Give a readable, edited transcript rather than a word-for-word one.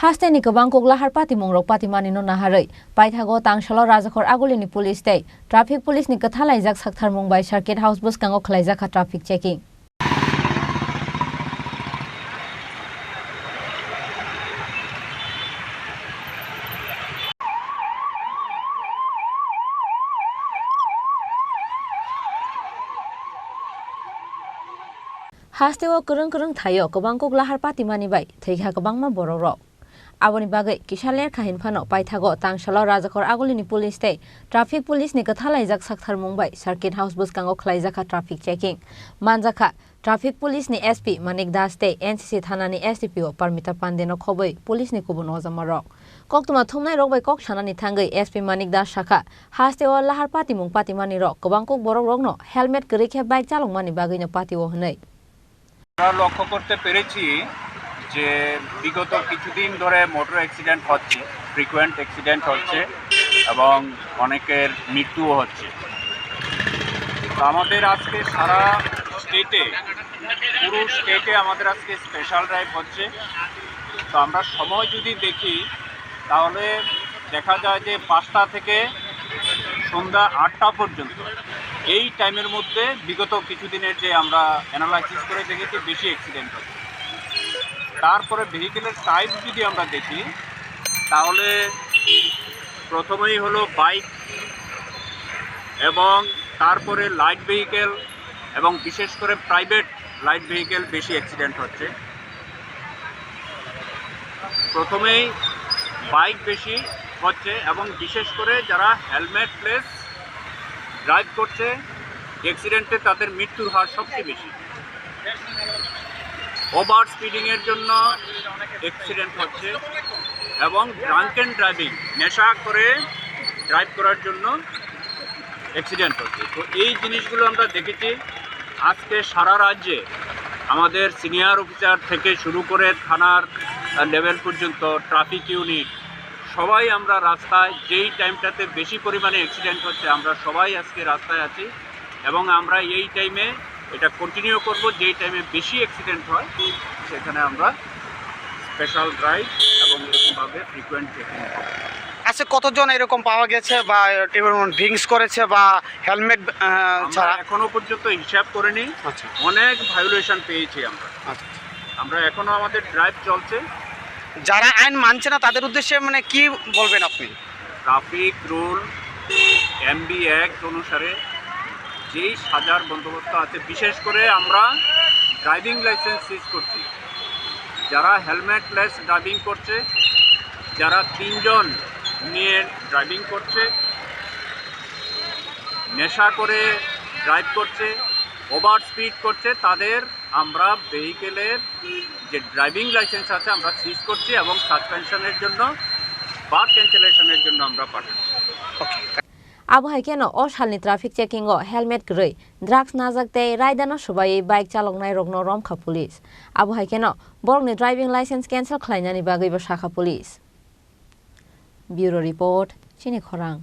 Hasteni gobang koglahar pati mongrok pati manino naharai paithago tangshalo rajakhor agulini police tei traffic police ni kathalaijak sakthar mumbai circuit house buskango khlaijak traffic checking Hasteo kurung thayo gobang koglahar pati mani bai theikha gobang ma borok Aboni bagai kisaler kahin phano paithago tangshalo rajakhor agulini police tei traffic police ni kathalaijak sakthar mumbai circuit house buskango khlaijak traffic checking manjaka traffic police ni SP Manik Das tei NCC thana ni SDPO Parmita Pandeno khoboi police ni kubun ojamarok koktuma thumnai rok bai kok sanani thangai SP Manik Das shakha hasteo lahar pati mung pati mani rok gobang kok borok rok no helmet grekhe bike chalong mani bagai no pati o hnai আমরা লক্ষ্য করতে পেরেছি যে বিগত কিছুদিন ধরে motor accident হচ্ছে frequent accident হচ্ছে এবং অনেকের মৃত্যুও হচ্ছে তো আমাদের আজকে সারা স্টেটে পুরো স্টেটে আমাদের আজকে স্পেশাল ড্রাইভ হচ্ছে তো আমরা সময় যদি দেখি তাহলে দেখা যায় যে 5টা থেকে সন্ধ্যা 8টা পর্যন্ত এই টাইমের মধ্যে বিগত কিছুদিনের যে আমরা অ্যানালাইসিস করে দেখেছি বেশি অ্যাক্সিডেন্ট হচ্ছে তারপরে ভেহিকেলের টাইপ যদি আমরা দেখি তাহলে প্রথমেই হলো বাইক এবং তারপরে লাইট ভেহিকেল এবং বিশেষ করে প্রাইভেট লাইট ভেহিকেল বেশি অ্যাক্সিডেন্ট হচ্ছে প্রথমেই বাইক বেশি হচ্ছে এবং বিশেষ করে যারা হেলমেটলেস ড্রাইভ করছে অ্যাক্সিডেন্টে তাদের মৃত্যুর হার সবচেয়ে বেশি ওভার স্পিডিংয়ের জন্য অ্যাক্সিডেন্ট হচ্ছে এবং ড্রাঙ্কেন ড্রাইভিং নেশা করে ড্রাইভ করার জন্য অ্যাক্সিডেন্ট হচ্ছে তো এই জিনিসগুলো আমরা দেখেছি আজকে সারা রাজ্যে আমাদের সিনিয়র অফিসার থেকে শুরু করে থানার লেভেল পর্যন্ত ট্রাফিক ইউনিট সবাই আমরা রাস্তায় যেই টাইমটাতে বেশি পরিমাণে অ্যাক্সিডেন্ট হচ্ছে আমরা সবাই আজকে রাস্তায় আছি এবং আমরা এই টাইমে এটা কন্টিনিউ করব যেই টাইমে বেশি অ্যাক্সিডেন্ট হয় সেখানে আমরা স্পেশাল ড্রাইভ এবং এরকমভাবে ফ্রিকোয়েন্ট চেকিং করব আচ্ছা কতজন এরকম পাওয়া গেছে বা ড্রিঙ্কস করেছে বা হেলমেট ছাড়া এখনো পর্যন্ত হিসাব করিনি আচ্ছা অনেক ভায়োলেশন পেয়েছি আমরা আচ্ছা আমরা এখনো আমাদের ড্রাইভ চলছে যারা আইন মানছে না তাদের উদ্দেশ্যে মানে কি বলবেন আপনি ট্রাফিক রুল MB অ্যাক্ট অনুসারে যেই সাজার বন্দোবস্ত আছে বিশেষ করে আমরা ড্রাইভিং লাইসেন্স সিজ করছি যারা হেলমেটলেস ড্রাইভিং করছে যারা 3 জন নিয়ে ড্রাইভিং করছে নেশা করে ড্রাইভ করছে ওভার স্পিড করছে তাদের আমরা ভেহিকেলের যে ড্রাইভিং লাইসেন্স আছে আমরা সিজ করছি এবং সাসপেনশনের জন্য বা ক্যান্সেলেশনের জন্য আমরা পাঠাচ্ছি Abuhai keno o salni traffic checking o helmet grei drugs najakte raidano subai bike chaloknai rokno romkha police Abuhai keno borokni driving license cancel khlainani bagai ba shakha police Bureau report Chini Khorang